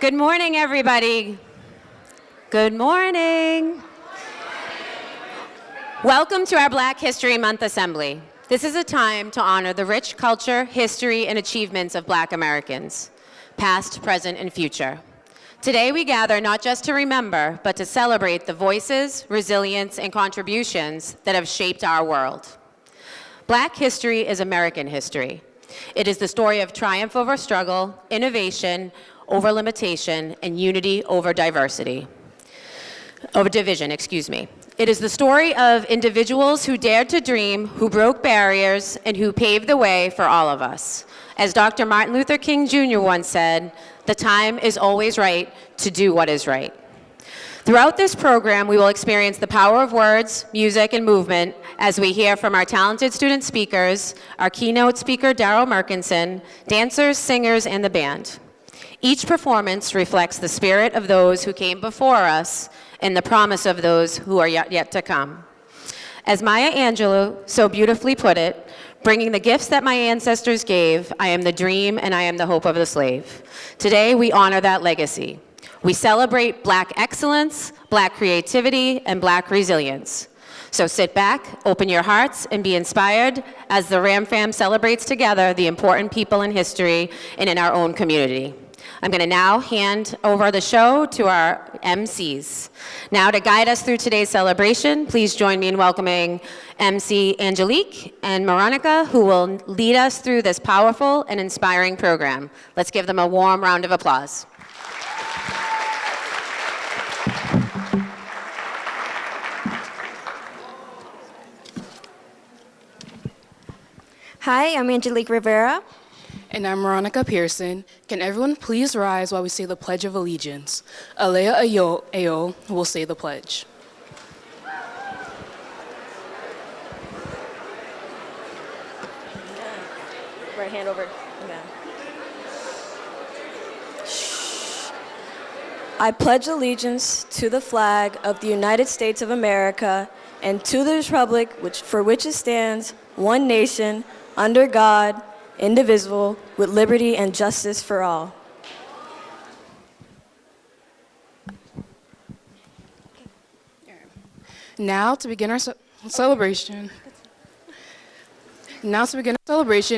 Good morning, everybody. Good morning. Welcome to our Black History Month Assembly. This is a time to honor the rich culture, history, and achievements of Black Americans, past, present, and future. Today we gather not just to remember, but to celebrate the voices, resilience, and contributions that have shaped our world. Black history is American history. It is the story of triumph over struggle, innovation over limitation, and unity over diversity. Over division, excuse me. It is the story of individuals who dared to dream, who broke barriers, and who paved the way for all of us. As Dr. Martin Luther King Jr. once said, "The time is always right to do what is right." Throughout this program, we will experience the power of words, music, and movement as we hear from our talented student speakers, our keynote speaker, Darryl Merkinson, dancers, singers, and the band. Each performance reflects the spirit of those who came before us and the promise of those who are yet to come. As Maya Angelou so beautifully put it, bringing the gifts that my ancestors gave, I am the dream and I am the hope of the slave. Today, we honor that legacy. We celebrate Black excellence, Black creativity, and Black resilience. So sit back, open your hearts, and be inspired as the Ram Fam celebrates together the important people in history and in our own community. I'm going to now hand over the show to our MCs. Now, to guide us through today's celebration, please join me in welcoming MC Angelique and Veronica, who will lead us through this powerful and inspiring program. Let's give them a warm round of applause. Hi, I'm Angelique Rivera. And I'm Veronica Pearson. Can everyone please rise while we say the Pledge of Allegiance? Alea Ayo will say the pledge. Right hand over. I pledge allegiance to the flag of the United States of America and to the republic for which it stands, one nation, under God, indivisible, with liberty and justice for all. Now to begin our celebration,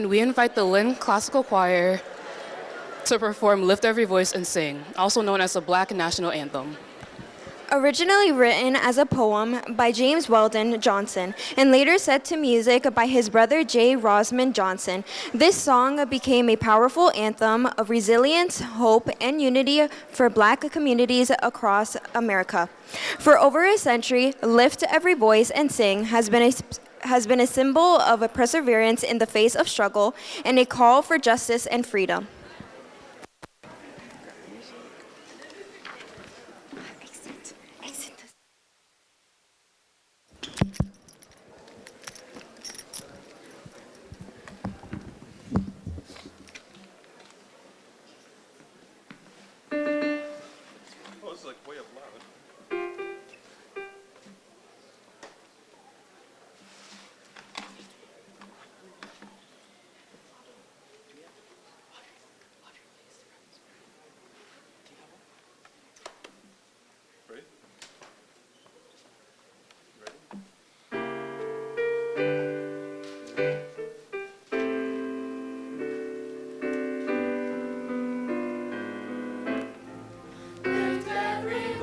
we invite the Lynn Classical Choir to perform Lift Every Voice and Sing, also known as the Black National Anthem. Originally written as a poem by James Weldon Johnson and later set to music by his brother J. Rosman Johnson, this song became a powerful anthem of resilience, hope, and unity for Black communities across America. For over a century, Lift Every Voice and Sing has been a symbol of a perseverance in the face of struggle and a call for justice and freedom. Lift every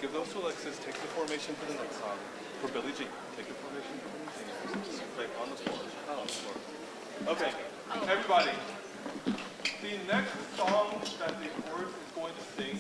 give those to Alexis. Take the formation for the next song. For Billie Jean. Take the formation for Billie Jean. Just play on the floor. On the floor. Okay, everybody. The next song that the chorus is going to sing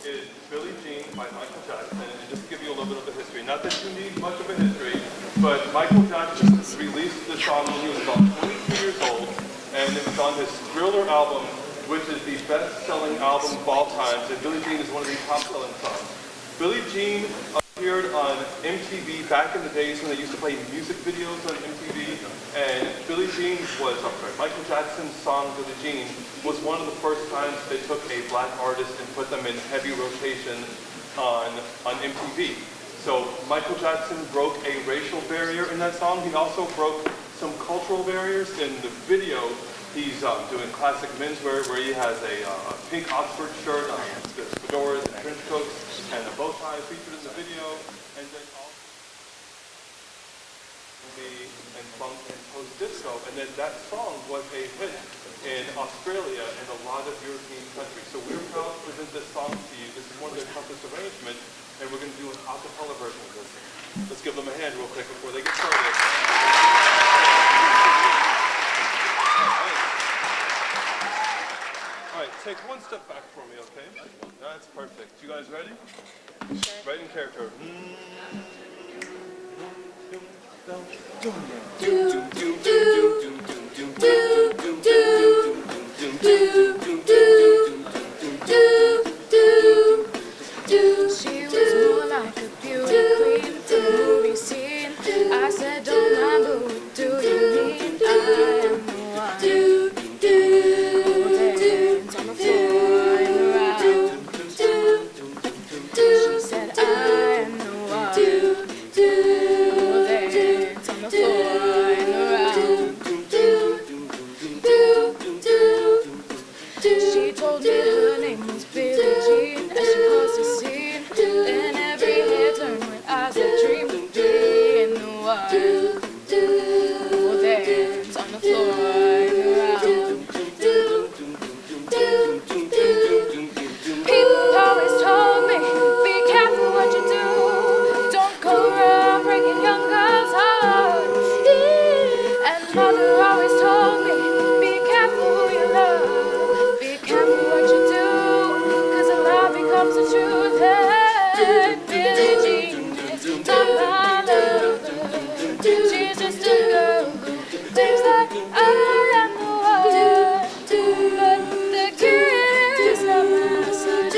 is Billie Jean by Michael Jackson. And just to give you a little bit of a history, not that you need much of a history, but Michael Jackson released this song when he was about 22 years old, and it was on his Thriller album, which is the best-selling album of all time. And Billie Jean is one of the top-selling songs. Billie Jean appeared on MTV back in the days when they used to play music videos on MTV. And Billie Jean was, Michael Jackson's song Billie Jean was one of the first times they took a black artist and put them in heavy rotation on MTV. So Michael Jackson broke a racial barrier in that song. He also broke some cultural barriers. In the video, he's doing classic menswear where he has a pink Oxford shirt, the fedoras and trench coats, and the bow tie featured in the video, and then also and funk and post-disco. And then that song was a hit in Australia and a lot of European countries. So we're proud to present this song to you. This is one of their toughest arrangements, and we're going to do an a cappella version of this. Let's give them a hand real quick before they get started. All right, take one step back for me, okay? That's perfect. You guys ready? Sure. Right in character. She was more like a beauty queen from the movie scene. I said, don't mind, but what do you mean? I am the one who dance on the floor and around. She said, I am the one who will dance on the floor and around. She told me her name was Billie Jean as she caused a scene. And every hair turned when eyes that dreamed of being the one who will dance on the floor and around. People always told me, be careful what you do. Don't go around breaking young girls' hearts. And mother always told me, be careful who you love. Be careful what you do, 'cause a lie becomes the truth. And Billie Jean is not my lover. She's just a girl who thinks that I am the one. But the kid is not my son.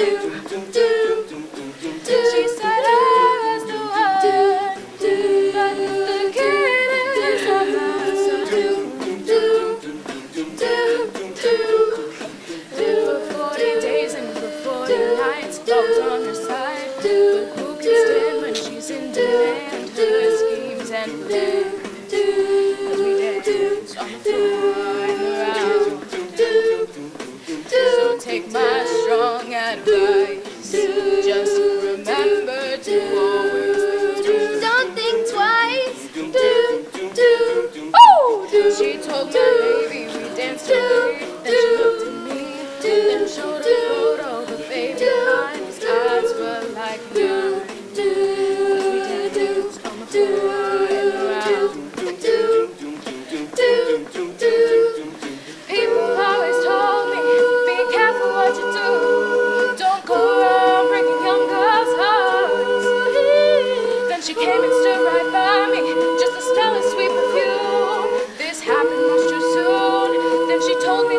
She said I was the one, but the kid is not my son. Lived for 40 days and for 40 nights, always on her side. But who can stand when she's in demand? Her schemes and plans. As we dance on the floor and around. So take my strong advice. Just remember to always think. Don't think twice. She told my baby we danced away. Then she looked at me. Then showed a photo of a baby behind. His eyes were like mine. As we danced on the floor and around. People always told me, be careful what you do. Don't go around breaking young girls' hearts. Then she came and stood right by me, just a smell of sweet perfume. This happened much too soon. Then she told me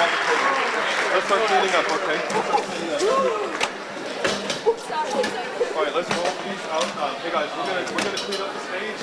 about the program. Let's start cleaning up, okay? All right, let's roll these out. Hey guys, we're gonna clean up the stage.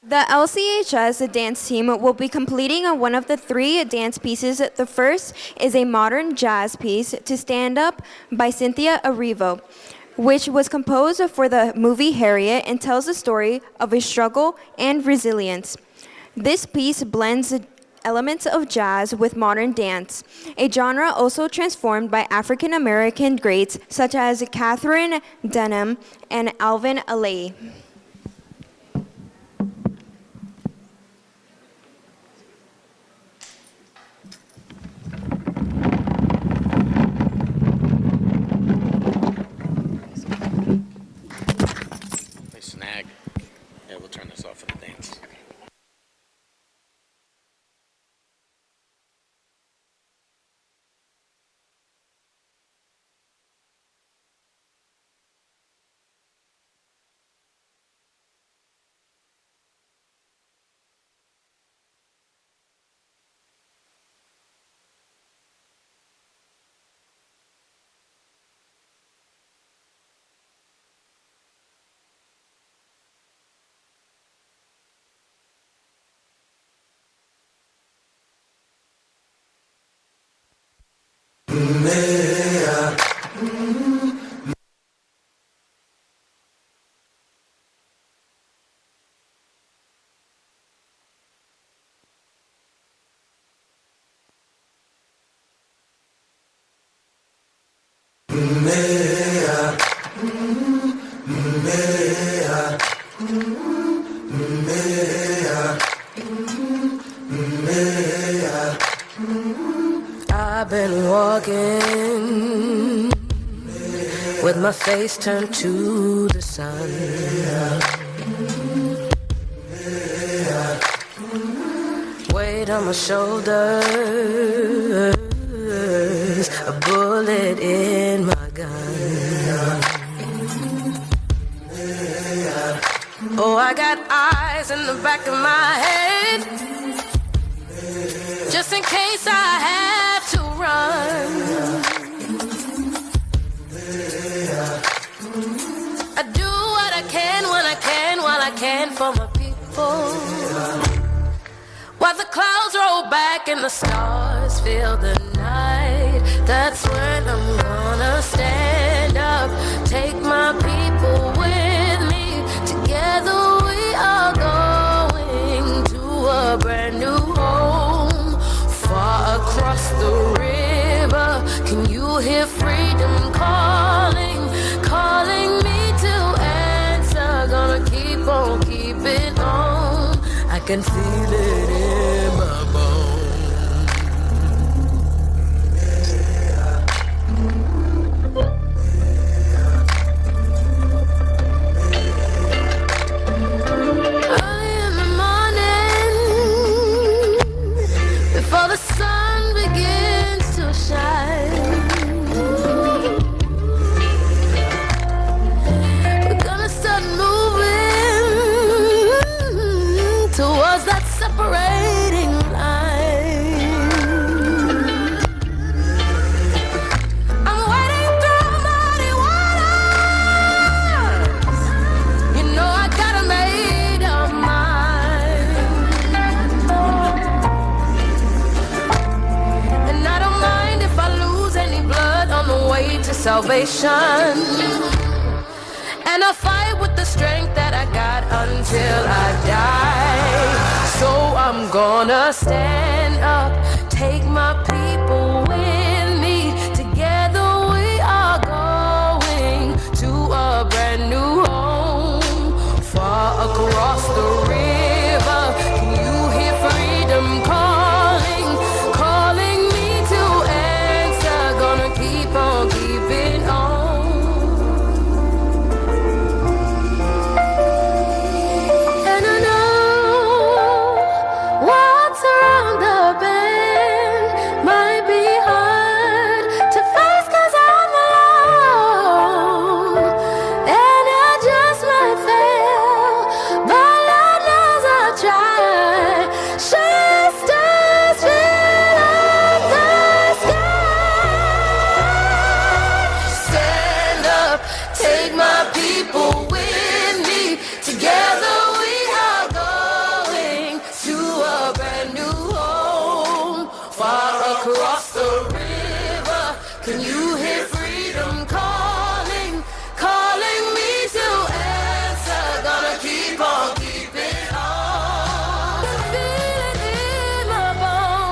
The LCHS dance team will be completing one of the 3 dance pieces. The first is a modern jazz piece, To Stand Up by Cynthia Erivo, which was composed for the movie Harriet and tells the story of a struggle and resilience. This piece blends elements of jazz with modern dance, a genre also transformed by African American greats such as Catherine Denham and Alvin Ailey. Snag. Yeah, we'll turn this off for the dance. I've been walking with my face turned to the sun. Weight on my shoulders, a bullet in my gun. Oh, I got eyes in the back of my head, just in case I have to run. I do what I can when I can, while I can for my people. While the clouds roll back and the stars fill the night, that's when I'm gonna stand up, take my people with me. Together we are going to a brand new home, far across the river. Can you hear freedom calling, calling me to answer? Gonna keep on keeping on, I can feel it in my bones. Early in the morning, before the sun begins to shine, we're gonna start moving towards that separating salvation. And I fight with the strength that I got until I die. So I'm gonna stand up, take my people with me. Together we are going to a brand new home, far across the river. Can you hear freedom calling, calling me to answer? Gonna keep on keeping on. Can you hear freedom calling, calling me to answer? Gonna keep on keeping on. Feel it in my bones.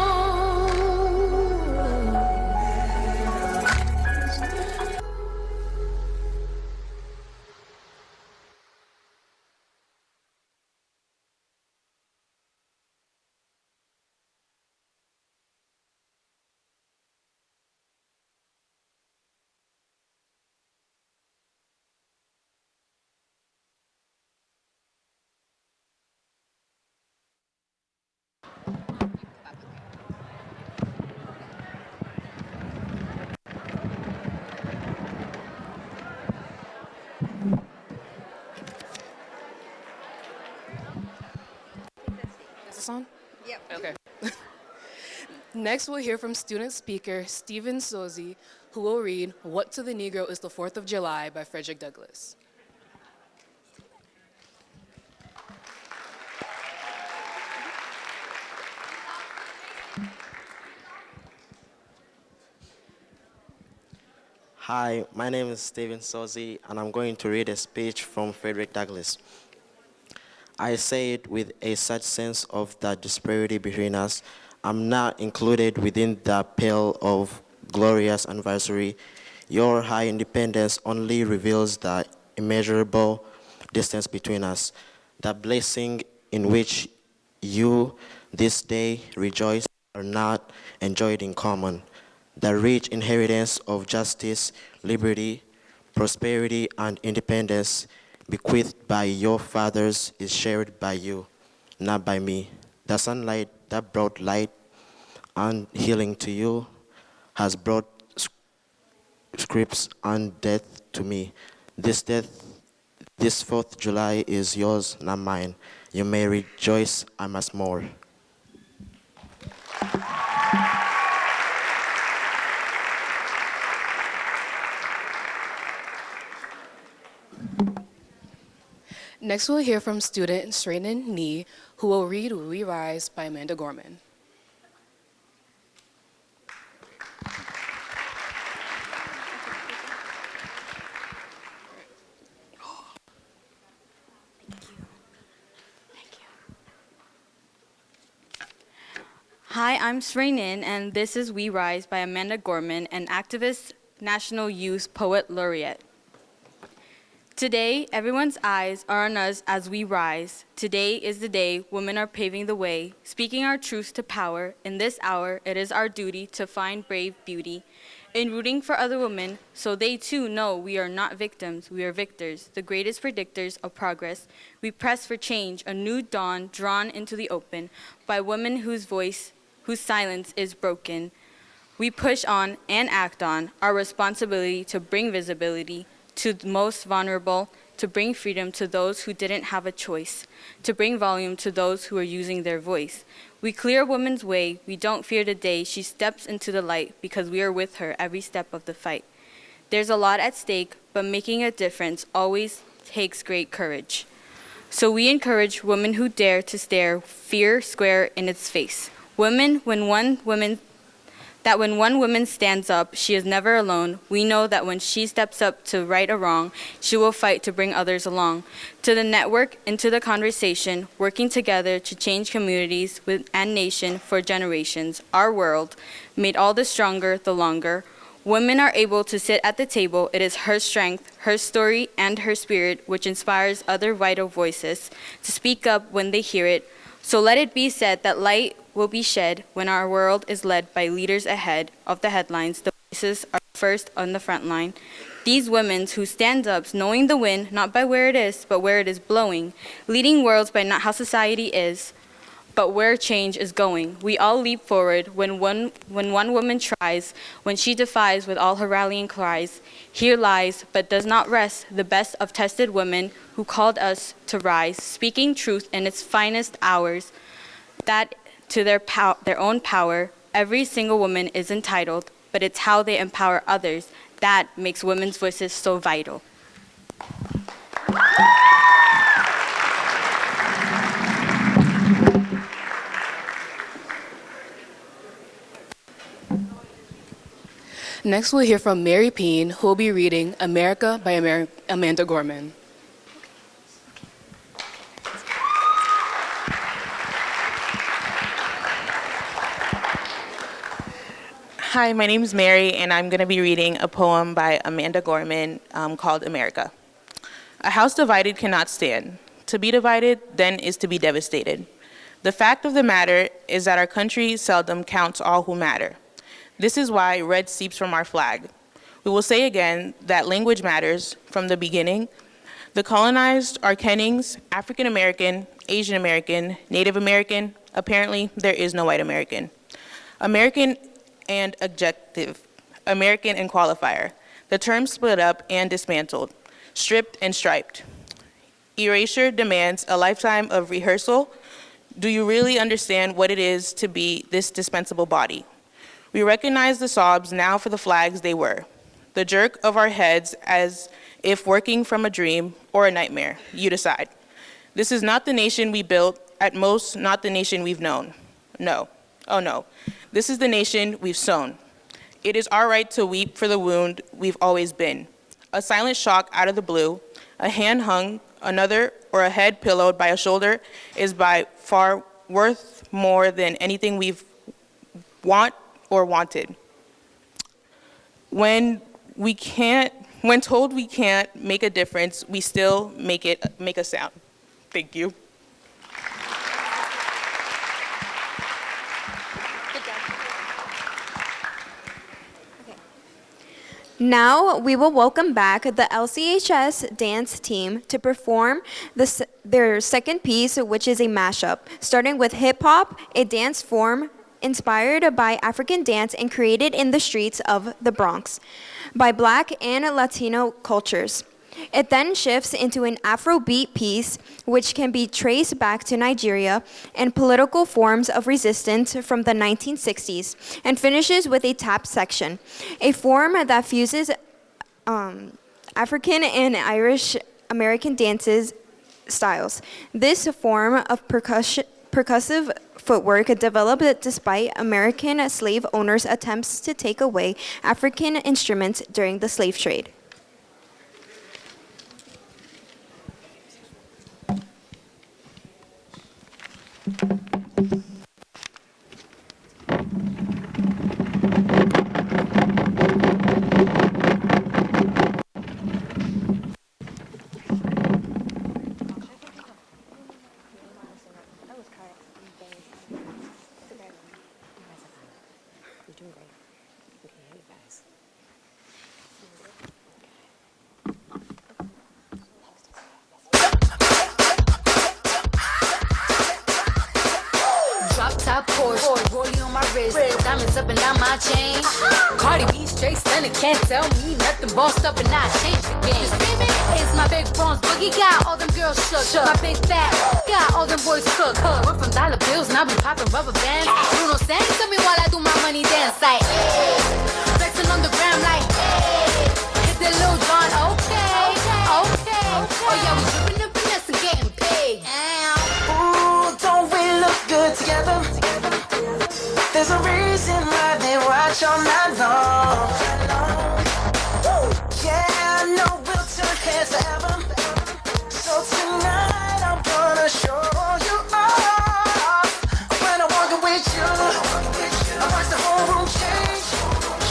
Is this on? Yep. Okay. Next, we'll hear from student speaker Stephen Sozi, who will read What to the Negro is the 4th of July by Frederick Douglass. Hi, my name is Stephen Sozi, and I'm going to read a speech from Frederick Douglass. I say it with a such sense of the disparity between us. I'm not included within the pale of glorious anniversary. Your high independence only reveals the immeasurable distance between us. The blessing in which you this day rejoice are not enjoyed in common. The rich inheritance of justice, liberty, prosperity, and independence bequeathed by your fathers is shared by you, not by me. The sunlight that brought light and healing to you has brought scripts and death to me. This 4th July is yours, not mine. You may rejoice, I must more. Next, we'll hear from student Sreinen Nee, who will read We Rise by Amanda Gorman. Hi, I'm Sreinen, and this is We Rise by Amanda Gorman, an activist, National Youth Poet Laureate. Today, everyone's eyes are on us as we rise. Today is the day women are paving the way, speaking our truth to power. In this hour, it is our duty to find brave beauty in rooting for other women, so they too know we are not victims, we are victors, the greatest predictors of progress. We press for change, a new dawn drawn into the open by women whose silence is broken. We push on and act on our responsibility to bring visibility to the most vulnerable, to bring freedom to those who didn't have a choice, to bring volume to those who are using their voice. We clear a woman's way. We don't fear the day she steps into the light because we are with her every step of the fight. There's a lot at stake, but making a difference always takes great courage. So we encourage women who dare to stare fear square in its face. Women, when one woman That when one woman stands up, she is never alone. We know that when she steps up to right a wrong, she will fight to bring others along. To the network, into the conversation, working together to change communities and nation for generations, our world, made all the stronger the longer. Women are able to sit at the table. It is her strength, her story, and her spirit which inspires other vital voices to speak up when they hear it. So let it be said that light will be shed when our world is led by leaders ahead of the headlines. The voices are first on the front line. These women who stand up knowing the wind, not by where it is, but where it is blowing, leading worlds by not how society is, but where change is going. We all leap forward when one woman tries, when she defies with all her rallying cries. Here lies, but does not rest, the best of tested women who called us to rise, speaking truth in its finest hours, that to their own power, every single woman is entitled, but it's how they empower others that makes women's voices so vital. Next, we'll hear from Mary Peen, who will be reading America by Amanda Gorman. Hi, my name is Mary, and I'm going to be reading a poem by Amanda Gorman called America. A house divided cannot stand. To be divided, then, is to be devastated. The fact of the matter is that our country seldom counts all who matter. This is why red seeps from our flag. We will say again that language matters from the beginning. The colonized are Kennings, African American, Asian American, Native American. Apparently, there is no white American. American and adjective, American and qualifier. The terms split up and dismantled, stripped and striped. Erasure demands a lifetime of rehearsal. Do you really understand what it is to be this dispensable body? We recognize the sobs now for the flags they were, the jerk of our heads as if working from a dream or a nightmare. You decide. This is not the nation we built, at most not the nation we've known. No, oh no. This is the nation we've sown. It is our right to weep for the wound we've always been. A silent shock out of the blue, a hand hung, another, or a head pillowed by a shoulder is by far worth more than anything we've want or wanted. When told we can't make a difference, we still make a sound. Thank you. Now we will welcome back the LCHS dance team to perform their second piece, which is a mashup, starting with hip hop, a dance form inspired by African dance and created in the streets of the Bronx by Black and Latino cultures. It then shifts into an Afrobeat piece, which can be traced back to Nigeria and political forms of resistance from the 1960s, and finishes with a tap section, a form that fuses African and Irish American dances styles. This form of percussive footwork developed despite American slave owners' attempts to take away African instruments during the slave trade. Top Porsche, rollie on my wrist, diamonds up and down my chain. Cardi B straight stunning, can't tell me nothing. Bossed up and I changed the game. It's my big bronze boogie, got all them girls shook. My big fat, got all them boys cooked. We're from dollar bills, now we popping rubber bands. Bruno sang to me while I do my money dance like, hey. Flexing on the gram like, hey. Hit the Lil Jon, okay. Oh yeah, we dripping and finesse and getting paid. Ooh, don't we look good together? There's a reason why they watch much all night long. Yeah, I know we'll turn heads forever. So tonight I'm gonna show you off. When I'm walking with you, I watch the whole room change.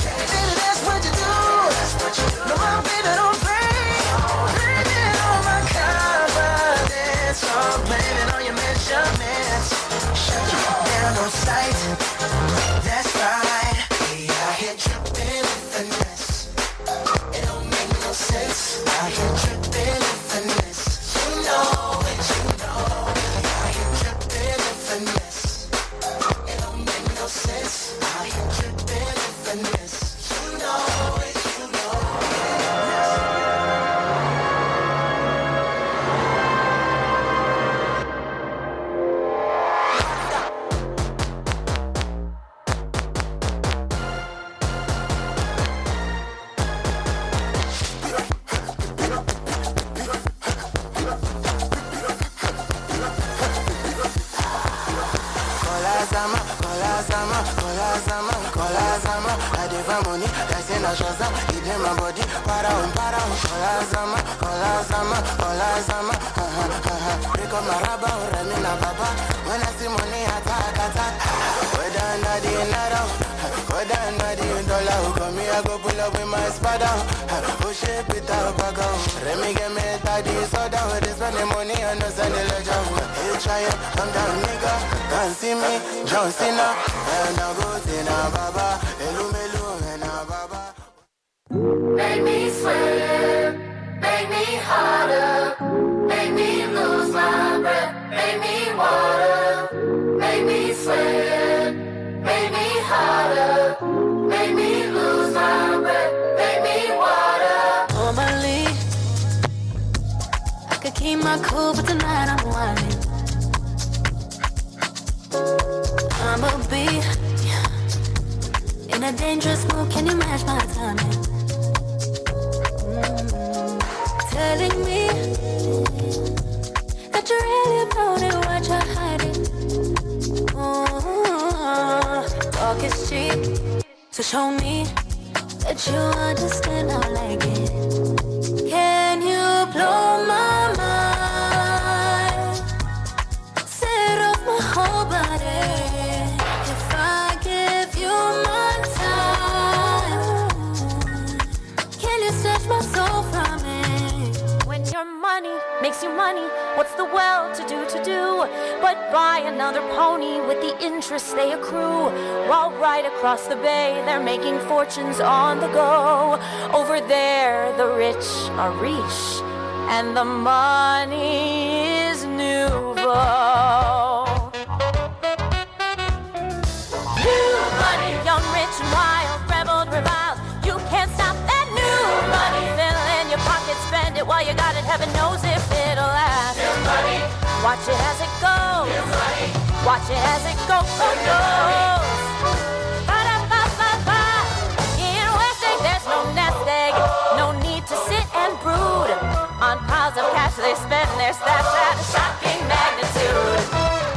Baby, that's what you do. No, my baby don't play. Blaming on my confidence. I'm blaming on your measurements. Shut you down on sight. That's right. Yeah, I hit tripping with finesse. It don't make no sense. I hit tripping with finesse. You know it, you know. I hit tripping with finesse. It don't make no sense. I hit tripping with finesse. You know it, you know. Kolazama, I did my money, that's in a shazam, it in my body, para, Kolazama, pick up my rubber, Remina Baba, when I see money, attack, whether under the naira, whether under the dollar, come here, I go pull up with my spada, push it, Peter Bago, Remy get me daddy, soda, they spend the money, and no send the ledger, hey, try it, I'm down, nigga, can't see me, John Cena, and I go to Baba, Elu, and Baba. Make me sweat, make me harder, make me lose my breath, make me water, make me sweat, make me harder, make me lose my breath, make me water. Normally, I could keep my cool, but tonight I'm whining. I'ma be in a dangerous mood, can you match my timing? Telling me that you really about it, what you're hiding. Talk is cheap, so show me that you understand how I like it. Can you blow my mind? Set off my whole body. If I give you my time, can you snatch my soul from me? When your money makes you money, what's the world to do but buy another pony with the interest they accrue? While right across the bay, they're making fortunes on the go. Over there, the rich are rich, and the money is nouveau. New money, young, rich, and wild, rebel, reviled. You can't stop that new money. Fill in your pocket, spend it while you got it. Heaven knows if it'll last. New money. Watch it as it goes. New money. Watch it as it goes. Ba-da-ba-ba-ba. In West Egg, there's no nest egg. No need to sit and brood on piles of cash they spend their stash at a shocking magnitude.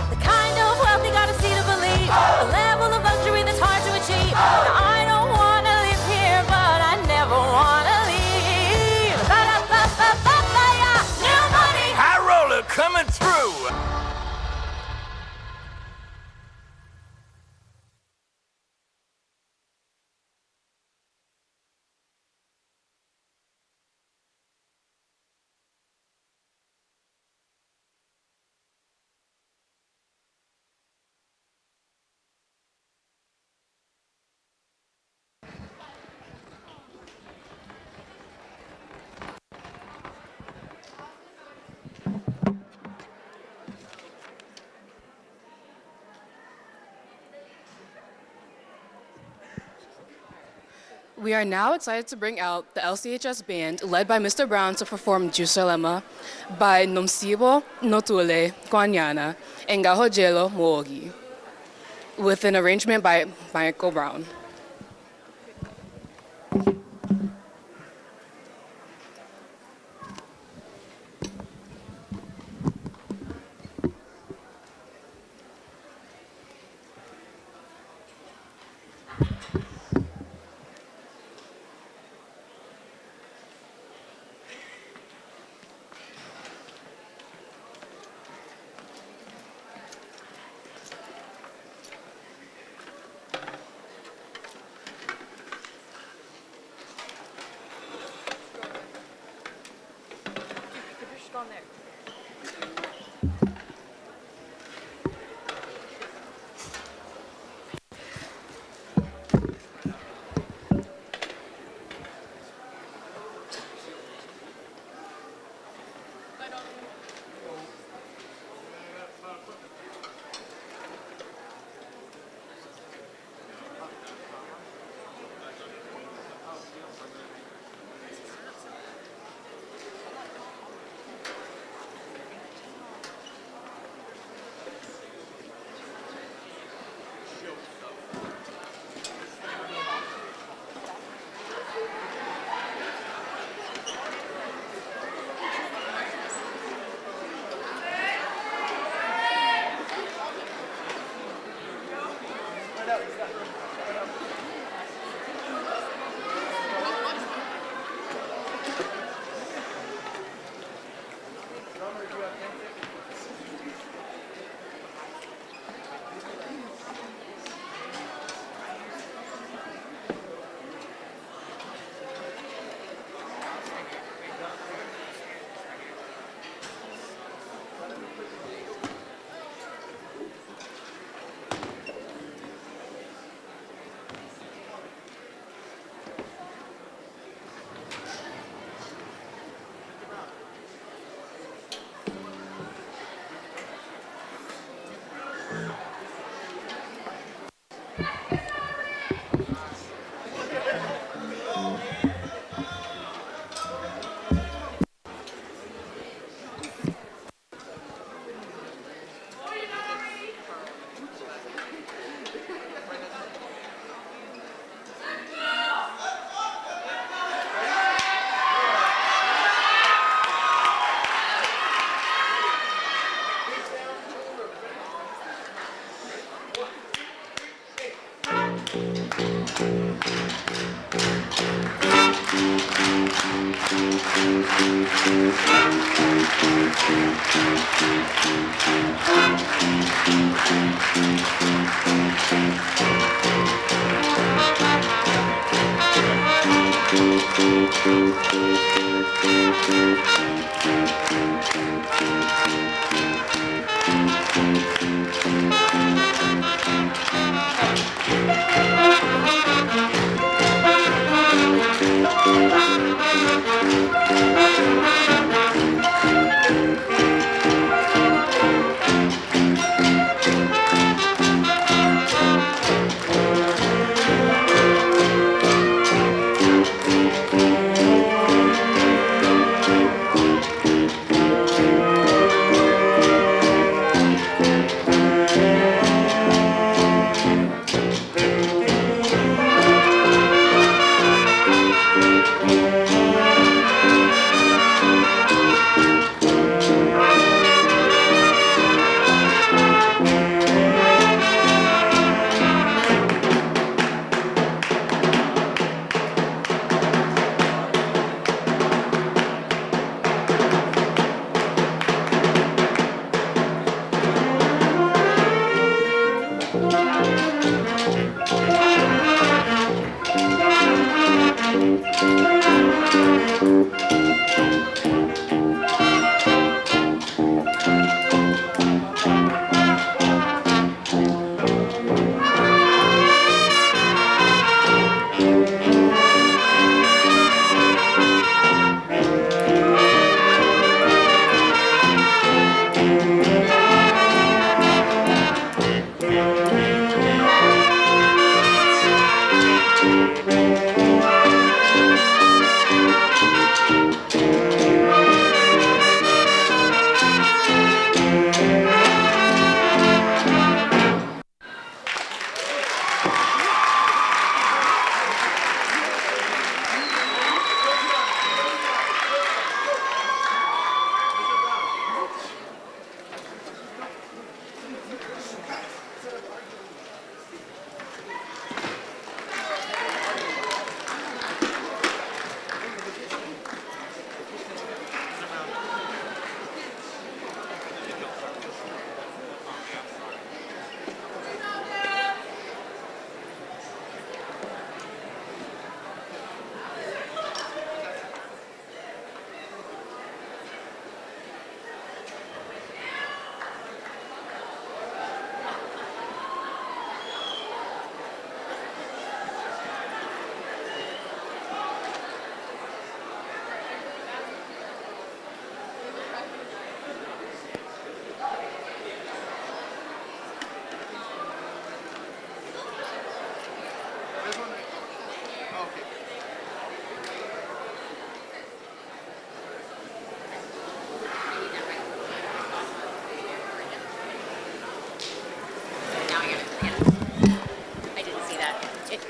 The kind of wealth you gotta see to believe. A level of luxury that's hard to achieve. Now, I don't wanna live here, but I never wanna leave. Ba-da-ba-ba-ba-ba, yeah. New money. High roller coming through. We are now excited to bring out the LCHS band, led by Mr. Brown, to perform Jusalema by Nomsibo Notule Kwanyana and Gahojelo Moogi, with an arrangement by Michael Brown.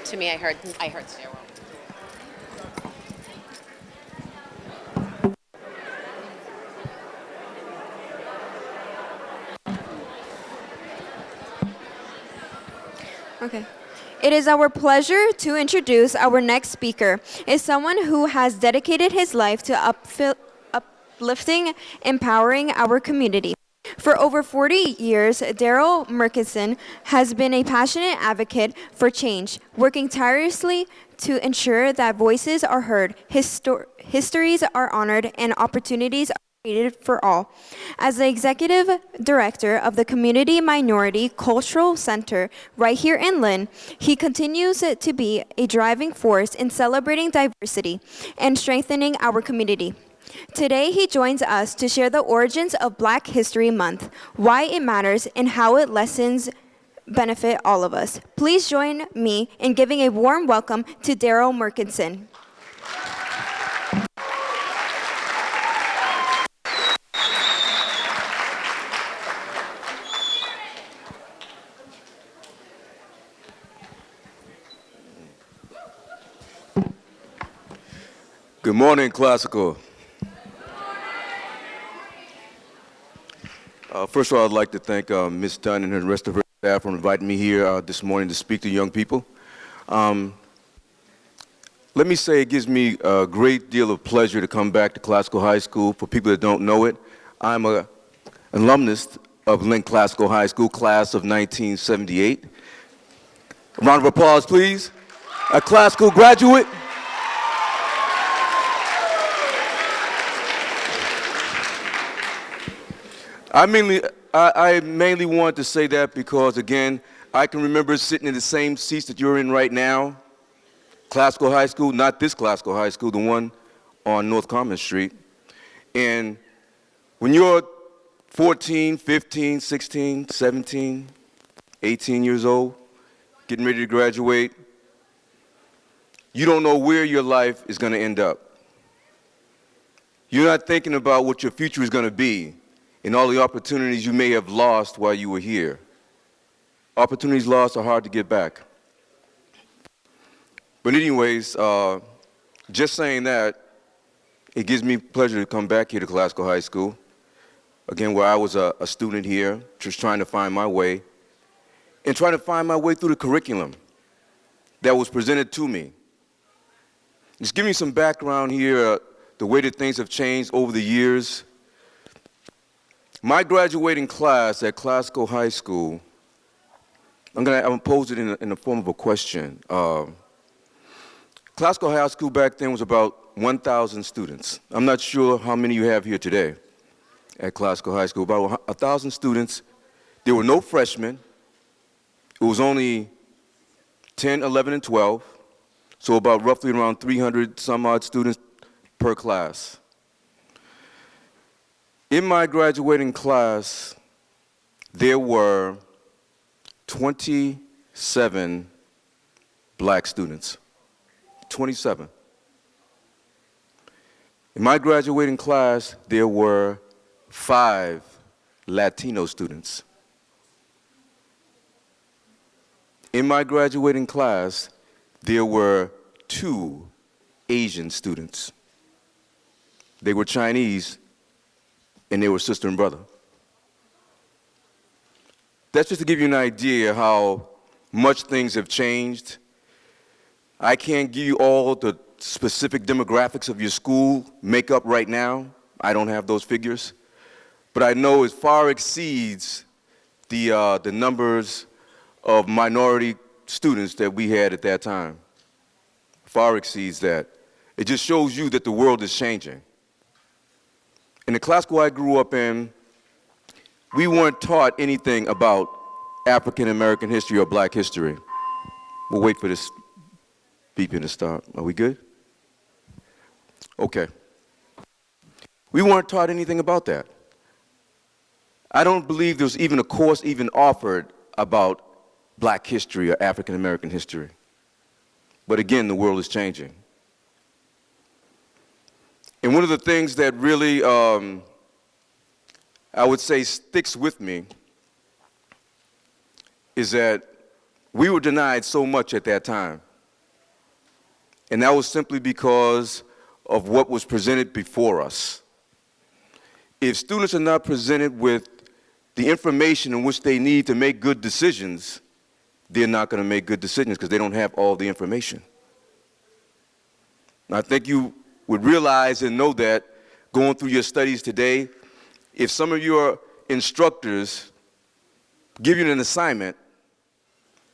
To me, I heard stairwell. Okay. It is our pleasure to introduce our next speaker. Is someone who has dedicated his life to uplifting, empowering our community. For over 40 years, Daryl Murkison has been a passionate advocate for change, working tirelessly to ensure that voices are heard, histories are honored, and opportunities are created for all. As the executive director of the Community Minority Cultural Center right here in Lynn, he continues to be a driving force in celebrating diversity and strengthening our community. Today, he joins us to share the origins of Black History Month, why it matters, and how its lessons benefit all of us. Please join me in giving a warm welcome to Daryl Murkison. Good morning, Classical. First of all, I'd like to thank Ms. Dunn and the rest of her staff for inviting me here this morning to speak to young people. Let me say it gives me a great deal of pleasure to come back to Classical High School. For people that don't know it, I'm an alumnus of Lynn Classical High School, class of 1978. A round of applause, please. A classical graduate. I mainly wanted to say that because, again, I can remember sitting in the same seats that you're in right now. Classical High School, not this Classical High School, the one on North Common Street. And when you're 14, 15, 16, 17, 18 years old, getting ready to graduate, you don't know where your life is going to end up. You're not thinking about what your future is going to be and all the opportunities you may have lost while you were here. Opportunities lost are hard to get back. But anyways, just saying that, it gives me pleasure to come back here to Classical High School, again, where I was a student here, just trying to find my way, and trying to find my way through the curriculum that was presented to me. Just give me some background here, the way that things have changed over the years. My graduating class at Classical High School, I'm gonna pose it in the form of a question. Classical High School back then was about 1,000 students. I'm not sure how many you have here today at Classical High School. About 1,000 students. There were no freshmen. It was only 10, 11, and 12, so about roughly around 300 some odd students per class. In my graduating class, there were 27 black students. 27. In my graduating class, there were 5 Latino students. In my graduating class, there were 2 Asian students. They were Chinese, and they were sister and brother. That's just to give you an idea how much things have changed. I can't give you all the specific demographics of your school makeup right now. I don't have those figures. But I know it far exceeds the numbers of minority students that we had at that time. Far exceeds that. It just shows you that the world is changing. In the class school I grew up in, we weren't taught anything about African American history or black history. We'll wait for this beeping to start. Are we good? Okay. We weren't taught anything about that. I don't believe there was even a course even offered about black history or African American history. But again, the world is changing. And one of the things that really, I would say, sticks with me is that we were denied so much at that time. And that was simply because of what was presented before us. If students are not presented with the information in which they need to make good decisions, they're not going to make good decisions because they don't have all the information. I think you would realize and know that going through your studies today, if some of your instructors give you an assignment,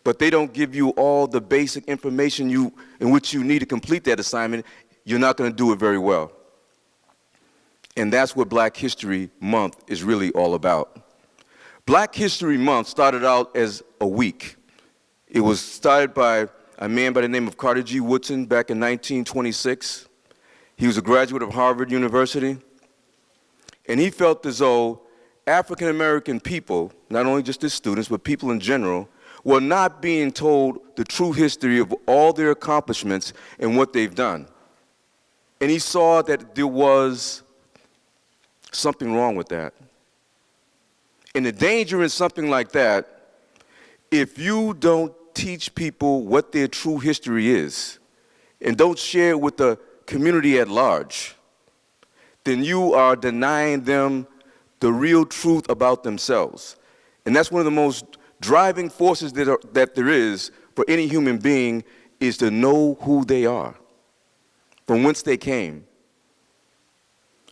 but they don't give you all the basic information in which you need to complete that assignment, you're not going to do it very well. And that's what Black History Month is really all about. Black History Month started out as a week. It was started by a man by the name of Carter G. Woodson back in 1926. He was a graduate of Harvard University. And he felt as though African American people, not only just his students, but people in general, were not being told the true history of all their accomplishments and what they've done. And he saw that there was something wrong with that. And the danger in something like that, if you don't teach people what their true history is and don't share it with the community at large, then you are denying them the real truth about themselves. And that's one of the most driving forces that there is for any human being, is to know who they are. from whence they came.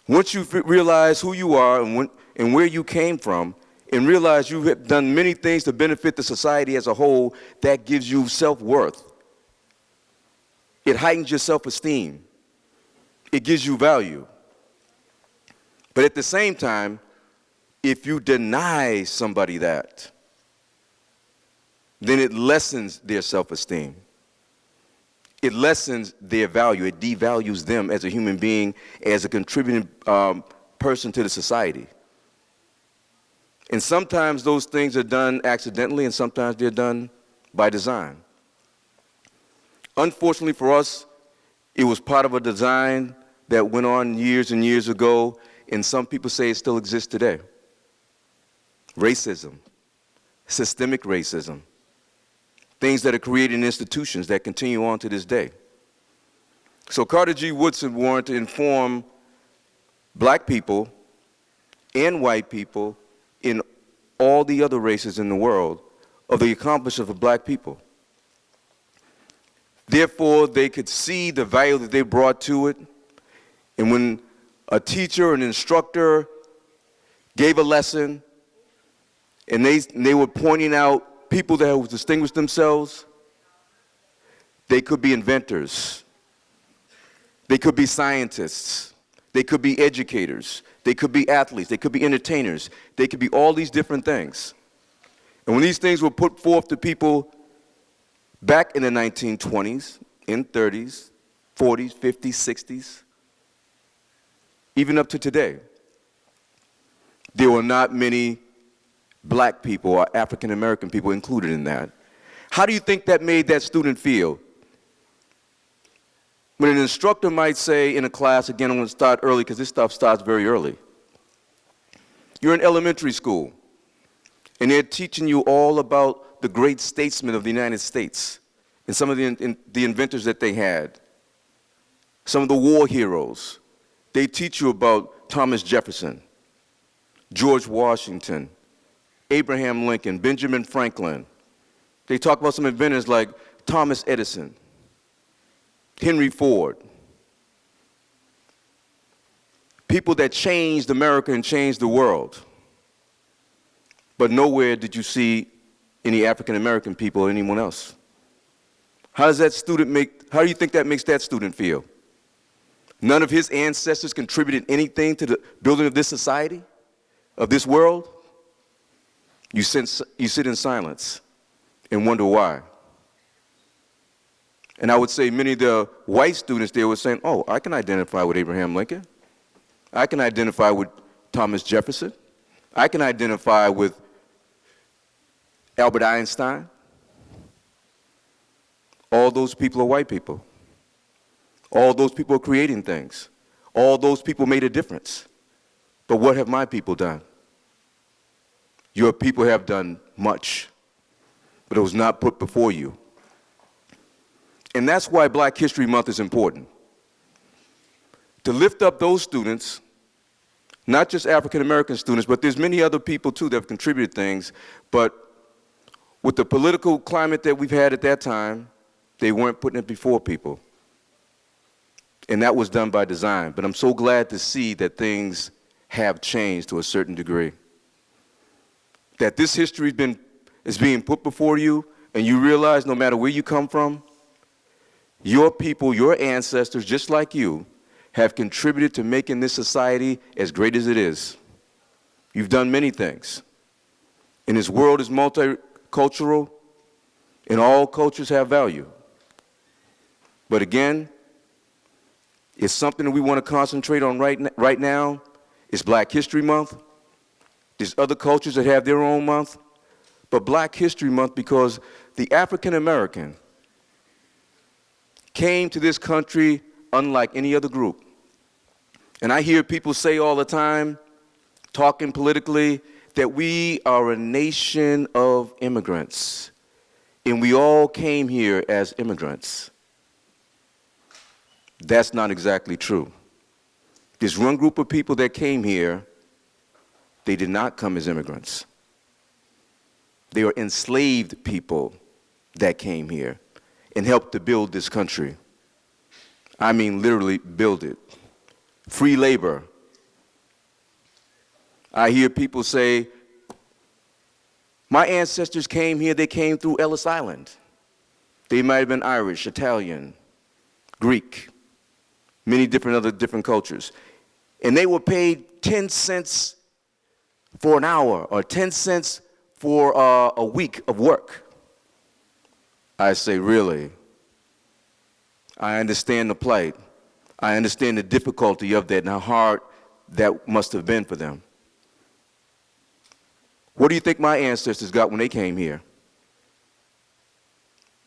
Once you realize who you are and where you came from, and realize you have done many things to benefit the society as a whole, that gives you self-worth. It heightens your self-esteem. It gives you value. But at the same time, if you deny somebody that, then it lessens their self-esteem. It lessens their value. It devalues them as a human being, as a contributing person to the society. And sometimes those things are done accidentally, and sometimes they're done by design. Unfortunately for us, it was part of a design that went on years and years ago, and some people say it still exists today. Racism, systemic racism, things that are created in institutions that continue on to this day. So Carter G. Woodson wanted to inform black people and white people in all the other races in the world of the accomplishments of black people. Therefore, they could see the value that they brought to it. And when a teacher, an instructor gave a lesson, and they were pointing out people that have distinguished themselves, they could be inventors. They could be scientists. They could be educators. They could be athletes. They could be entertainers. They could be all these different things. And when these things were put forth to people back in the 1920s, in 30s, 40s, 50s, 60s, even up to today, there were not many black people or African American people included in that. How do you think that made that student feel? When an instructor might say in a class, again, I'm going to start early because this stuff starts very early. You're in elementary school, and they're teaching you all about the great statesmen of the United States and some of the inventors that they had, some of the war heroes. They teach you about Thomas Jefferson, George Washington, Abraham Lincoln, Benjamin Franklin. They talk about some inventors like Thomas Edison, Henry Ford. People that changed America and changed the world. But nowhere did you see any African American people or anyone else. How do you think that makes that student feel? None of his ancestors contributed anything to the building of this society, of this world? You sit in silence and wonder why. And I would say many of the white students there were saying, oh, I can identify with Abraham Lincoln. I can identify with Thomas Jefferson. I can identify with Albert Einstein. All those people are white people. All those people are creating things. All those people made a difference. But what have my people done? Your people have done much, but it was not put before you. And that's why Black History Month is important. To lift up those students, not just African American students, but there's many other people too that have contributed things, but with the political climate that we've had at that time, they weren't putting it before people. And that was done by design. But I'm so glad to see that things have changed to a certain degree. That this history is being put before you, and you realize no matter where you come from, your people, your ancestors, just like you, have contributed to making this society as great as it is. You've done many things. And this world is multicultural, and all cultures have value. But again, it's something that we want to concentrate on right now. It's Black History Month. There's other cultures that have their own month. But Black History Month because the African American came to this country unlike any other group. And I hear people say all the time, talking politically, that we are a nation of immigrants. And we all came here as immigrants. That's not exactly true. There's one group of people that came here, they did not come as immigrants. They were enslaved people that came here and helped to build this country. I mean literally build it. Free labor. I hear people say, my ancestors came here, they came through Ellis Island. They might have been Irish, Italian, Greek, many different cultures. And they were paid 10 cents for an hour or 10 cents for a week of work. I say, really? I understand the plight. I understand the difficulty of that and how hard that must have been for them. What do you think my ancestors got when they came here?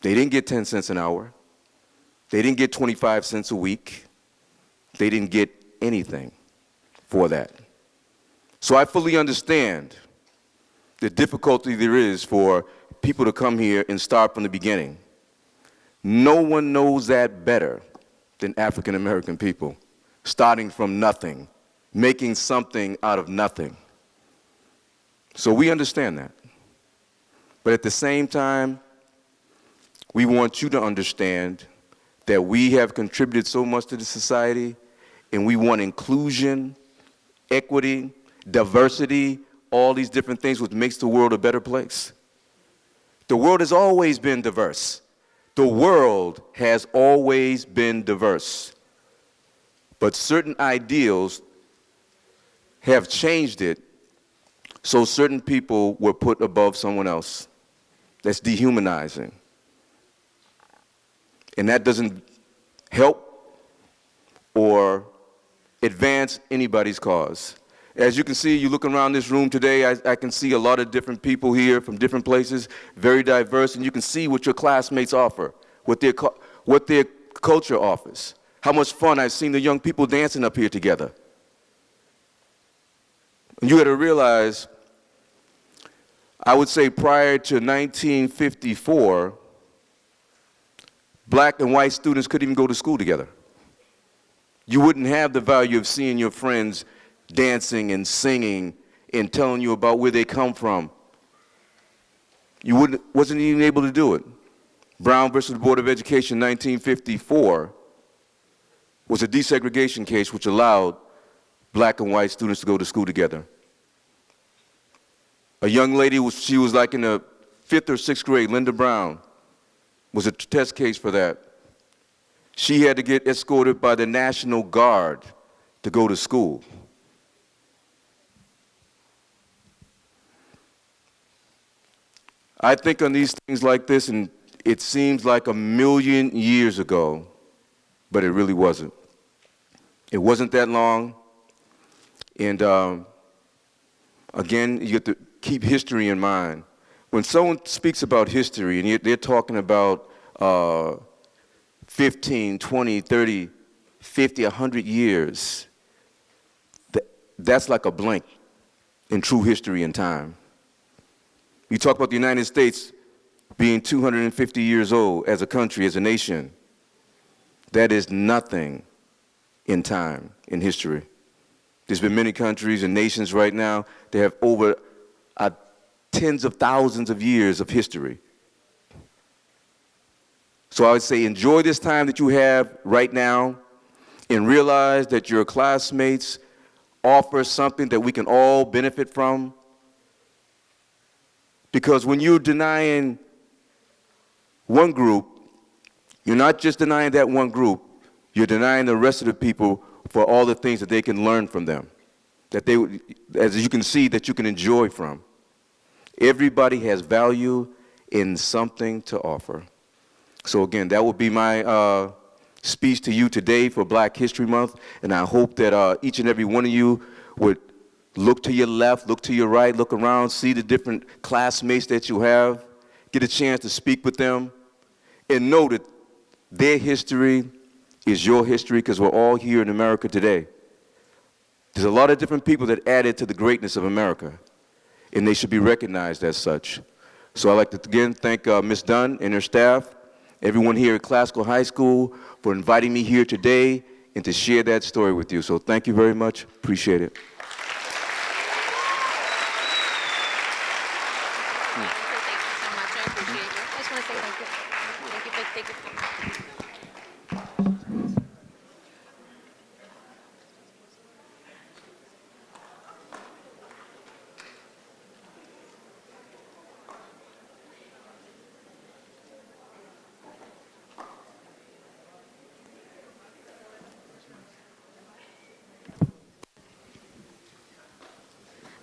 They didn't get 10 cents an hour. They didn't get 25 cents a week. They didn't get anything for that. So I fully understand the difficulty there is for people to come here and start from the beginning. No one knows that better than African American people, starting from nothing, making something out of nothing. So we understand that. But at the same time, we want you to understand that we have contributed so much to the society, and we want inclusion, equity, diversity, all these different things which makes the world a better place. The world has always been diverse. The world has always been diverse. But certain ideals have changed it so certain people were put above someone else. That's dehumanizing. And that doesn't help or advance anybody's cause. As you can see, you look around this room today, I can see a lot of different people here from different places, very diverse, and you can see what your classmates offer, what their culture offers. How much fun I've seen the young people dancing up here together. And you got to realize, I would say prior to 1954, black and white students couldn't even go to school together. You wouldn't have the value of seeing your friends dancing and singing and telling you about where they come from. You wasn't even able to do it. Brown versus the Board of Education, 1954, was a desegregation case which allowed black and white students to go to school together. A young lady, she was like in the 5th or 6th grade, Linda Brown, was a test case for that. She had to get escorted by the National Guard to go to school. I think on these things like this, and it seems like a million years ago, but it really wasn't. It wasn't that long. And again, you have to keep history in mind. When someone speaks about history and they're talking about 15, 20, 30, 50, 100 years, that's like a blink in true history and time. You talk about the United States being 250 years old as a country, as a nation. That is nothing in time, in history. There's been many countries and nations right now that have over tens of thousands of years of history. So I would say enjoy this time that you have right now and realize that your classmates offer something that we can all benefit from. Because when you're denying one group, you're not just denying that one group, you're denying the rest of the people for all the things that they can learn from them, that they, as you can see, that you can enjoy from. Everybody has value in something to offer. So again, that will be my speech to you today for Black History Month, and I hope that each and every one of you would look to your left, look to your right, look around, see the different classmates that you have, get a chance to speak with them, and know that their history is your history because we're all here in America today. There's a lot of different people that added to the greatness of America, and they should be recognized as such. So I'd like to again thank Ms. Dunn and her staff, everyone here at Classical High School for inviting me here today and to share that story with you. So thank you very much. Appreciate it.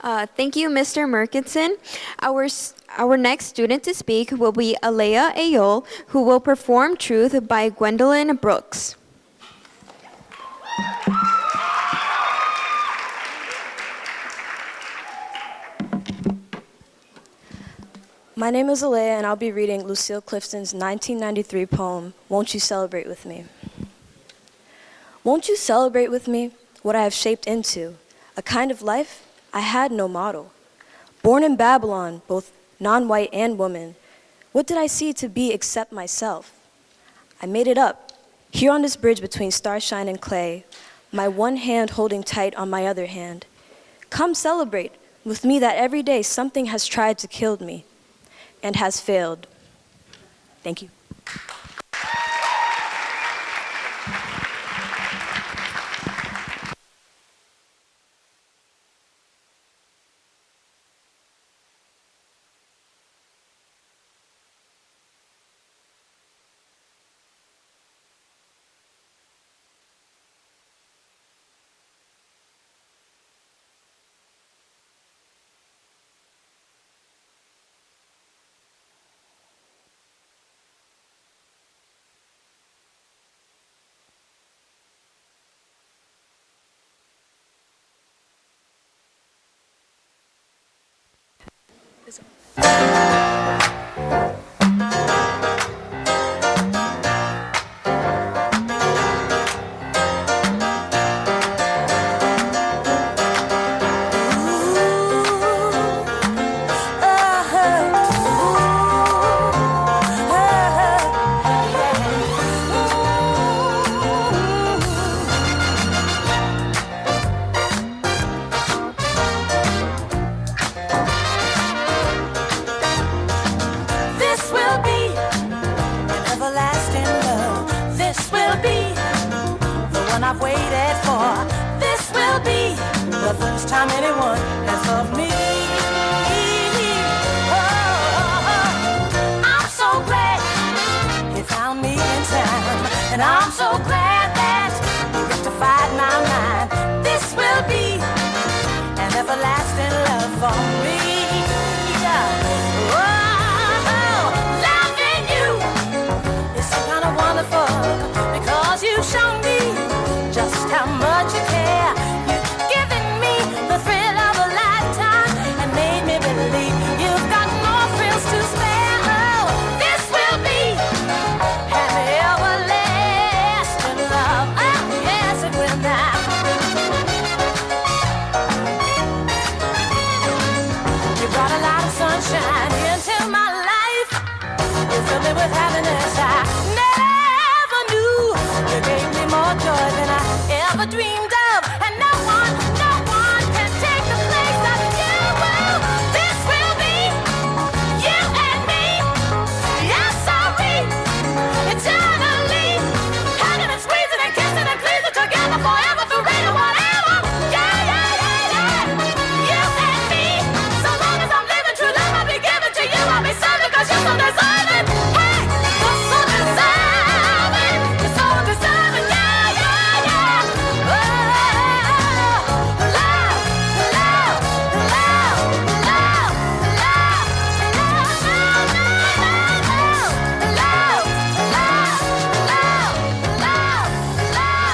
Thank you, Mr. Murkison. Our next student to speak will be Alea Ayol, who will perform Truth by Gwendolyn Brooks. My name is Alea, and I'll be reading Lucille Clifton's 1993 poem, Won't You Celebrate With Me? Won't you celebrate with me what I have shaped into, a kind of life I had no model. Born in Babylon, both non-white and woman, what did I see to be except myself? I made it up, here on this bridge between starshine and clay, my one hand holding tight on my other hand. Come celebrate with me that every day something has tried to kill me and has failed. Thank you. This will be an everlasting love. This will be the one I've waited for. This will be the first time anyone has loved me. Oh, I'm so glad he found me in time, and I'm so glad that he rectified my mind. This will be an everlasting love for me. Because you show me just how much you care. You've given me the thrill of a lifetime and made me believe you've got more thrills to spare. Oh, this will be an everlasting love. Oh, yes, it will now. You brought a lot of sunshine into my life. You filled me with happiness. I never knew you gave me more joy than I ever dreamed of. And no one can take the place of you. This will be you and me. Yes, sorry, eternally. Hugging and squeezing and kissing and pleasing together forever, forever, whatever. Yeah, yeah, yeah, yeah. You and me. So long as I'm living true love, I'll be giving to you. I'll be serving 'cause you're so deserving. Hey, you're so deserving. You're so deserving. Yeah, yeah, yeah. Oh, love, love, love, love, love, love, love, love, love, love.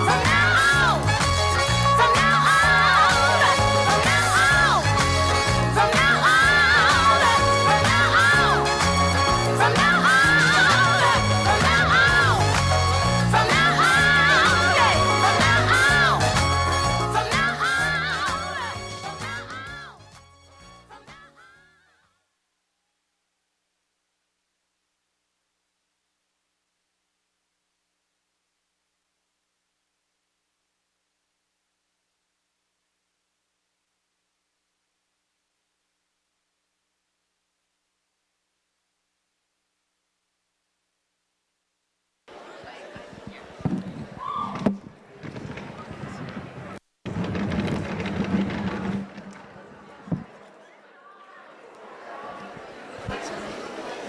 From now on, from now on, from now on, from now on, from now on, from now on, from now on, from now on, yeah, from now on, from now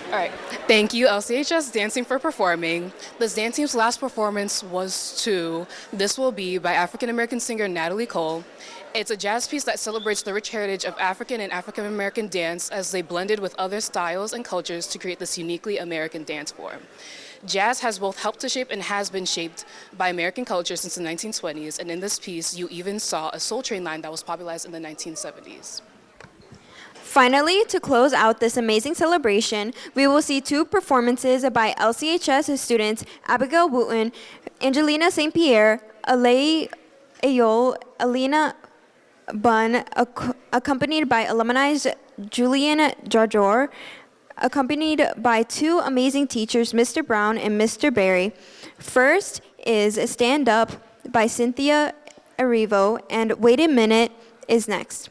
All right. Thank you, LCHS Dancing, for performing. This dance team's last performance was to This Will Be by African-American singer Natalie Cole. It's a jazz piece that celebrates the rich heritage of African and African American dance as they blended with other styles and cultures to create this uniquely American dance form. Jazz has both helped to shape and has been shaped by American culture since the 1920s, and in this piece, you even saw a Soul Train line that was popularized in the 1970s. Finally, to close out this amazing celebration, we will see 2 performances by LCHS students Abigail Wooten, Angelina St. Pierre, Alay Ayol, Alina Bunn, accompanied by alumni Julian Jajor, accompanied by 2 amazing teachers, Mr. Brown and Mr. Berry. First is Stand Up by Cynthia Arrivo, and Wait a Minute is next.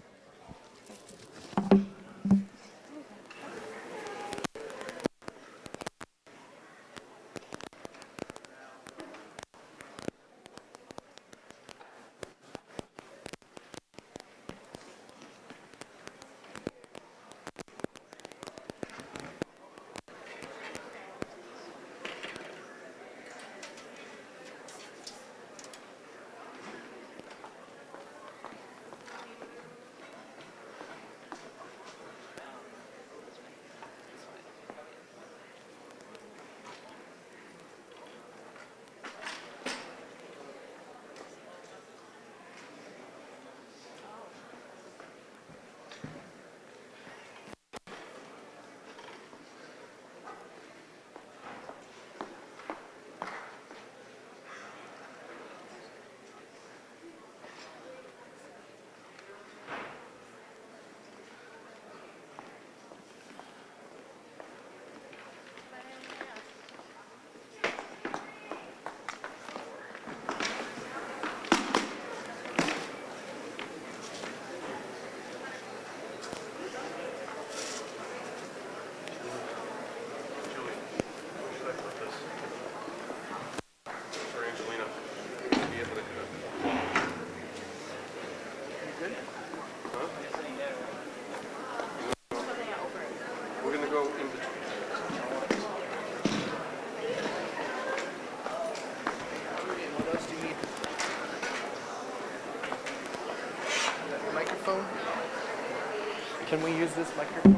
Can we use this microphone?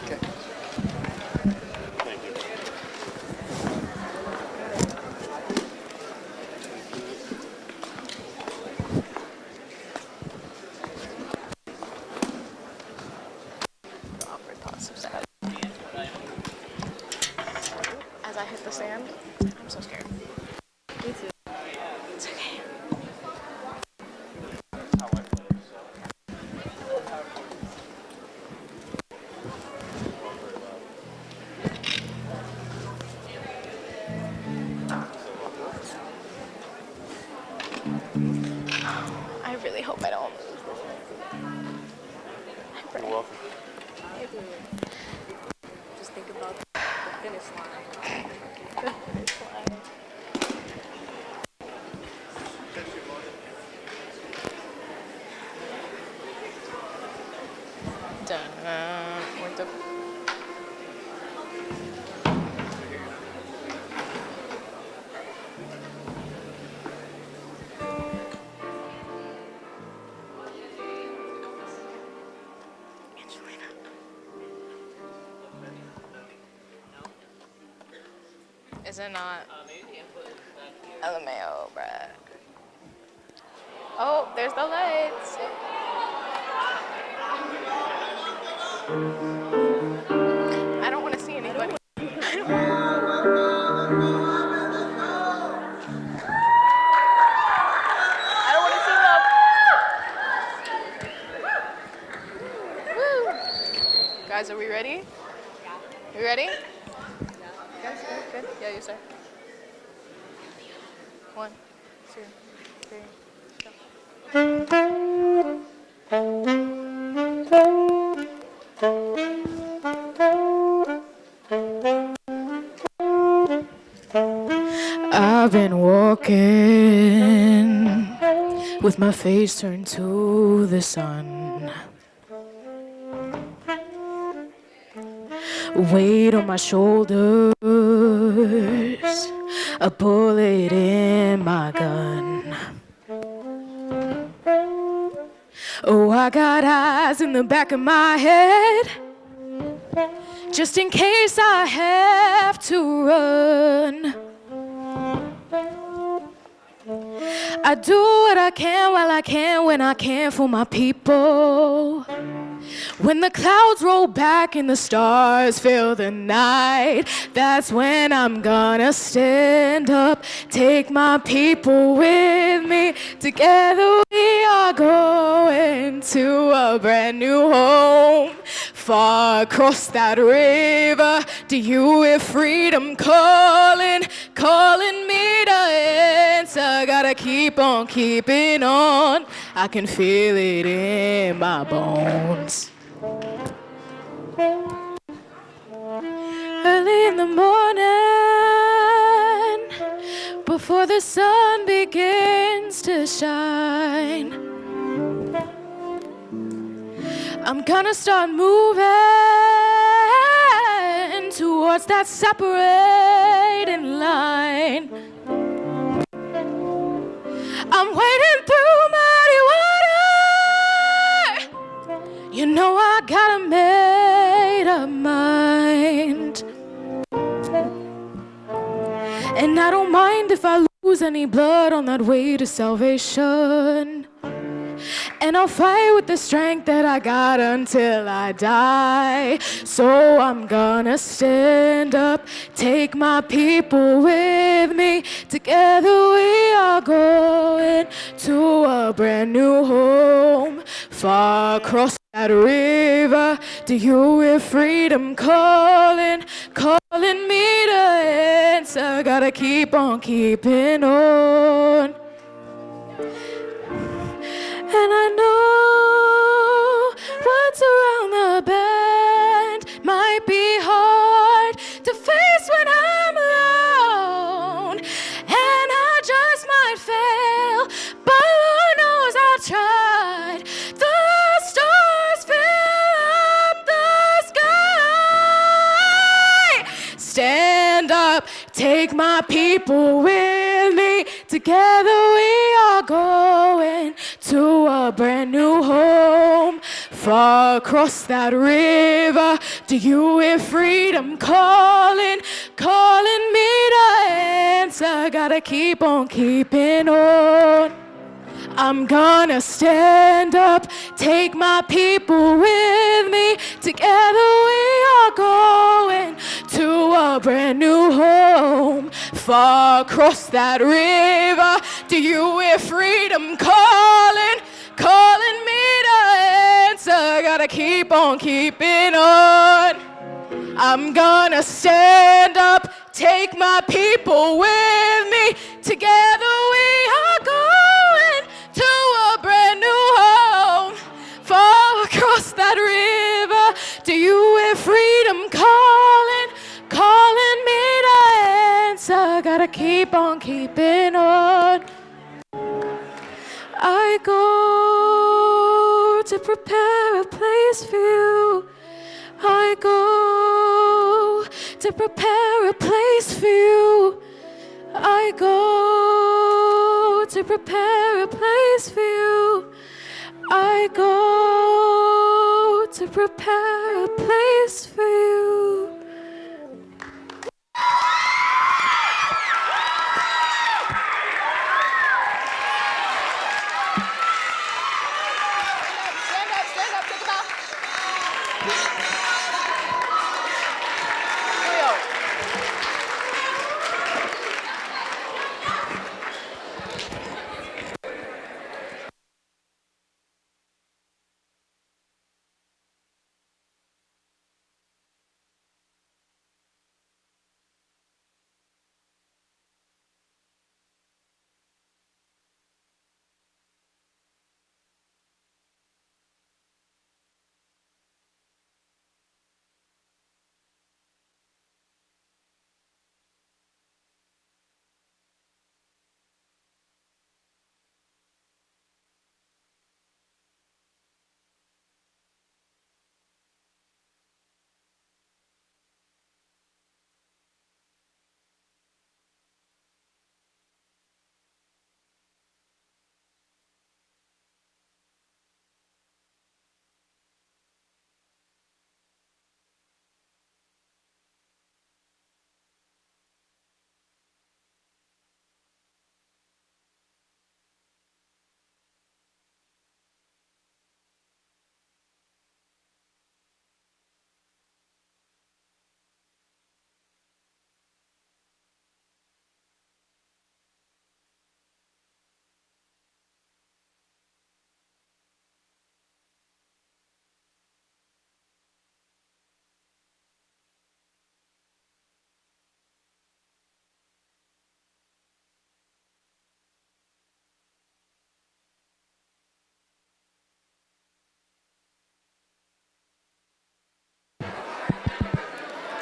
Okay. Thank you. As I hit the sand, I'm so scared. Me too. It's okay. I really hope I don't lose this. You're welcome. Just think about the finish line. The finish line. Went to Is it not? LMAO, bruh. Oh, there's the lights. I don't want to see anybody. I don't want to see them. Woo! Guys, are we ready? You ready? Yes, good. Yeah, you, sir. 1, 2, 3, I've been walking with my face turned to the sun. Weight on my shoulders, a bullet in my gun. Oh, I got eyes in the back of my head, just in case I have to run. I do what I can while I can when I can for my people. When the clouds roll back and the stars fill the night, that's when I'm gonna stand up, take my people with me. Together we are going to a brand new home. Far across that river, do you hear freedom calling, calling me to answer? Gotta keep on keeping on, I can feel it in my bones. Early in the morning, before the sun begins to shine, I'm gonna start moving towards that separating line. I'm wading through muddy water. You know I got a made up mind. And I don't mind if I lose any blood on that way to salvation. And I'll fight with the strength that I got until I die. So I'm gonna stand up, take my people with me. Together we are going to a brand new home. Far across that river, do you hear freedom calling, calling me to answer? Gotta keep on keeping on. And I know what's around the bend might be hard to face when I'm alone. And I just might fail, but Lord knows I tried. The stars fill up the sky. Stand up, take my people with me. Together we are going to a brand new home. Far across that river, do you hear freedom calling, calling me to answer? Gotta keep on keeping on. I'm gonna stand up, take my people with me. Together we are going to a brand new home. Far across that river, do you hear freedom calling, calling me to answer? Gotta keep on keeping on. I'm gonna stand up, take my people with me. Together we are going to a brand new home. Far across that river, do you hear freedom calling, calling me to answer? Gotta keep on keeping on. I go to prepare a place for you. I go to prepare a place for you. I go to prepare a place for you. I go to prepare a place for you.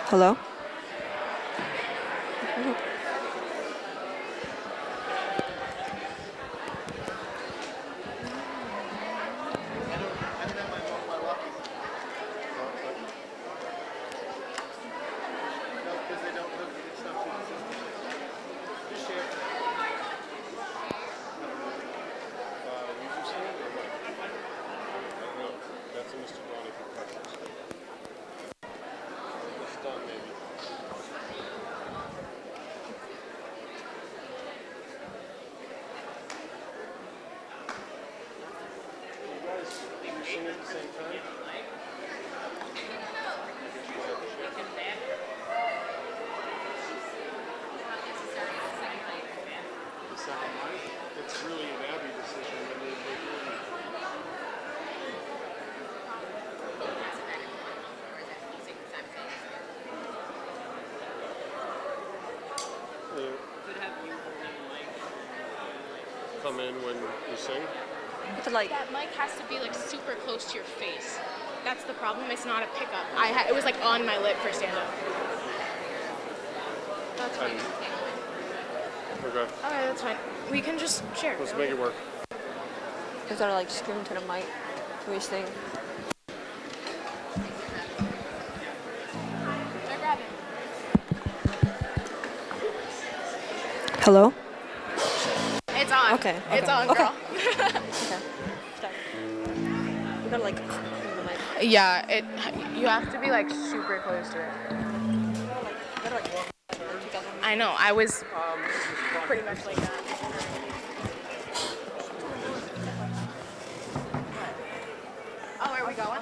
Hello? It's really an Abby decision. Come in when you sing. That mic has to be like super close to your face. That's the problem. It's not a pickup. It was like on my lip for stand up. That's fine. Okay. Alright, that's fine. We can just share. Let's make it work. You gotta like scream to the mic when you sing. Grab it. Hello? It's on. Okay. It's on, Okay. girl. You gotta like Yeah, you have to be like super close to it. I know, I was pretty much like that. Oh, are we going?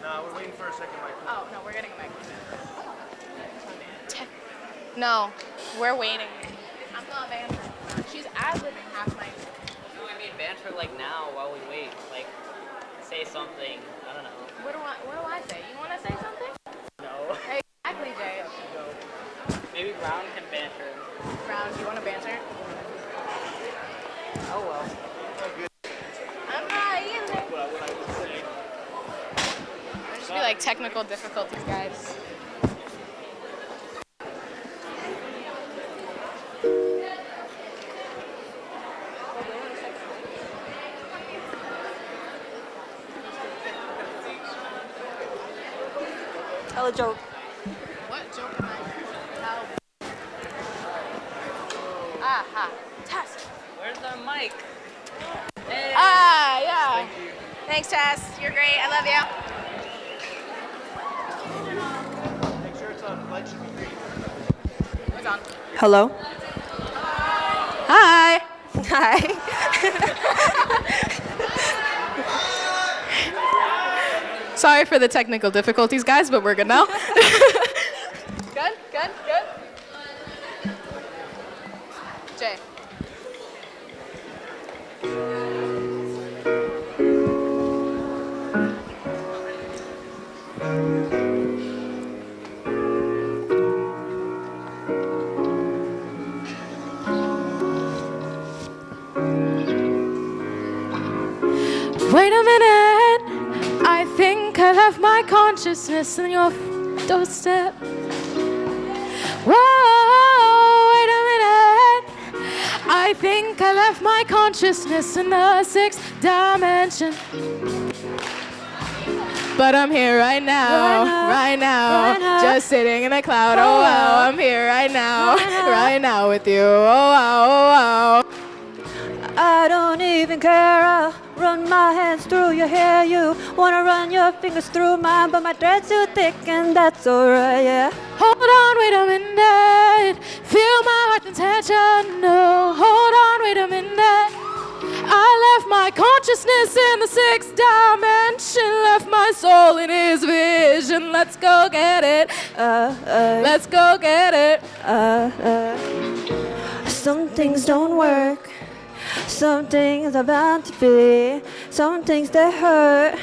No, we're waiting for a second mic. Oh, no, we're getting a mic. No, we're waiting. I'm not bantering. She's ad-libbing half my... No, I mean banter like now while we wait. Like, say something. I don't know. What do I say? You want to say something? No. Exactly, Jay. Maybe Brown can banter. Brown, do you want to banter? Oh well. I'm not either. There's just be like technical difficulties, guys. tell a joke. What joke am I tell? Aha. Tess. Where's the mic? Hey. Ah, yeah. Thank you. Thanks, Tess. You're great. I love you. Make sure it's on. Light should be green. It's on. Hello? Hi. Hi. Sorry for the technical difficulties, guys, but we're good now. Good. Jay. Wait a minute, I think I left my consciousness on your doorstep. Whoa, wait a minute, I think I left my consciousness in the sixth dimension. But I'm here right now, just sitting in a cloud. Oh wow, I'm here right now with you. Oh wow. I don't even care, I'll run my hands through your hair. You wanna run your fingers through mine, but my thread's too thick and that's alright, yeah. Hold on, wait a minute, feel my heart's intention. No, hold on, wait a minute. I left my consciousness in the sixth dimension, left my soul in his vision. Let's go get it. Let's go get it. Some things don't work. Some things are bound to be. Some things they hurt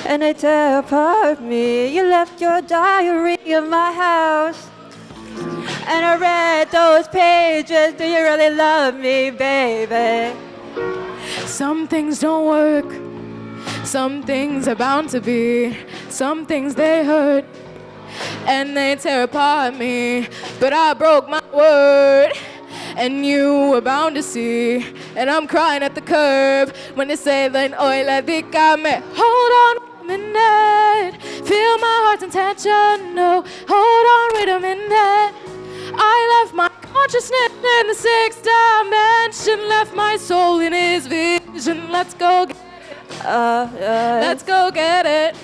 and they tear apart me. You left your diary in my house and I read those pages. Do you really love me, baby? Some things don't work. Some things are bound to be. Some things they hurt and they tear apart me. But I broke my word, and you were bound to see. And I'm crying at the curb when they say, then hoy le dígame. Hold on a minute, feel my heart's intention. No, hold on, wait a minute. I left my consciousness in the sixth dimension, left my soul in his vision. Let's go get it. Let's go get it.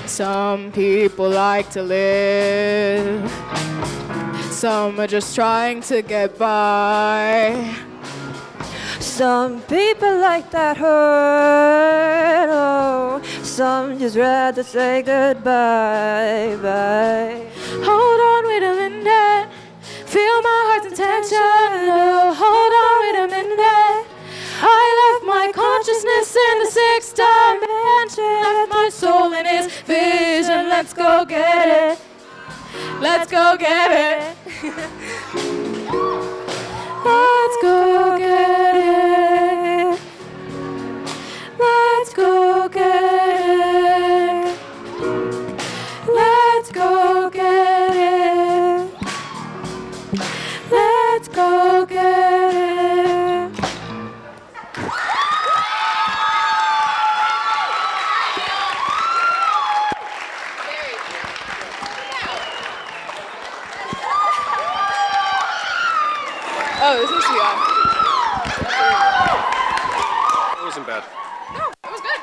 Some people like to live, some are just trying to get by. Some people like that hurt, oh, some just rather say goodbye, bye. Hold on, wait a minute, feel my heart's intention. Oh, hold on, wait a minute. I left my consciousness in the sixth dimension, left my soul in his vision. Let's go get it. Let's go get it. Let's go get it. Let's go get it. Let's go get it. Let's go get it. Oh, this must be on. It wasn't bad. No, it was good.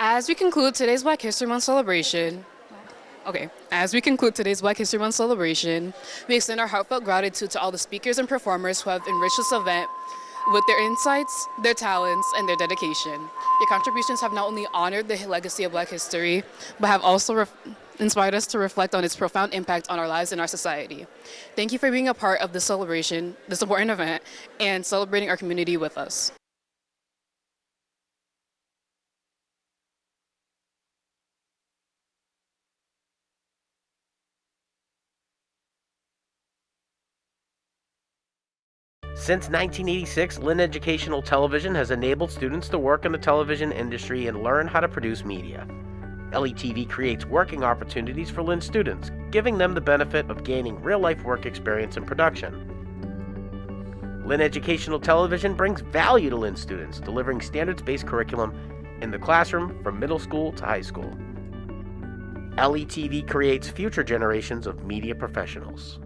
As we conclude today's Black History Month celebration, we extend our heartfelt gratitude to all the speakers and performers who have enriched this event with their insights, their talents, and their dedication. Your contributions have not only honored the legacy of Black history, but have also inspired us to reflect on its profound impact on our lives and our society. Thank you for being a part of this celebration, this important event, and celebrating our community with us. Since 1986, Lynn Educational Television has enabled students to work in the television industry and learn how to produce media. LETV creates working opportunities for Lynn students, giving them the benefit of gaining real-life work experience in production. Lynn Educational Television brings value to Lynn students, delivering standards-based curriculum in the classroom from middle school to high school. LETV creates future generations of media professionals.